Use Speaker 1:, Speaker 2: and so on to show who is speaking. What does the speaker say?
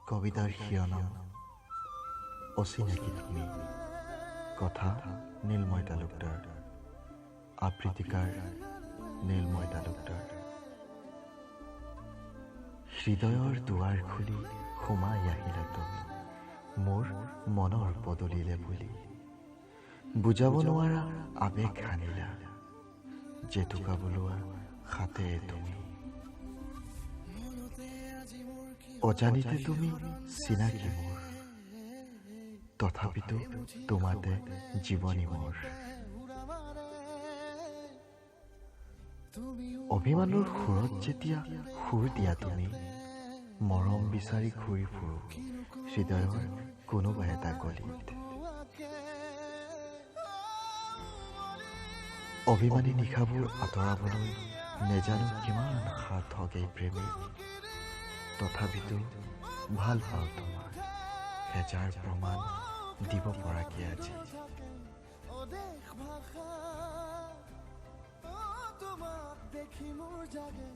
Speaker 1: কবিতাৰ শিৰোনাম অচিনাকি তুমি, কথা নীলময় তালুকদাৰ, আবৃত্তিকাৰ নীলময় তালুকদাৰ। হৃদয়ৰ দুৱাৰ খুলি সোমাই আহিলা তুমি মোৰ মনৰ পদূলিলে বুলি, বুজাব নোৱাৰা আবেগ আনিলা, জেতুকা বোলোৱা হাতেৰে তুমি। অজানিতে তুমি চিনাকি মোৰ, তথাপিতো তোমাতে জীৱনী মোৰ। অভিমানৰ সুৰত যেতিয়া সুৰ দিয়া তুমি, মৰম বিচাৰি ঘূৰি ফুৰো হৃদয়ৰ কোনোবা এটা গলিত। অভিমানী নিশাবোৰ আঁতৰাবলৈ নেজানো কিমান সাৰ্থক এই প্ৰেমী, তথাপিতো ভাল পাওঁ তোমাক, হেজাৰ প্ৰমাণ দিব পৰাকে আজি।
Speaker 2: দেখি মোৰ জাগে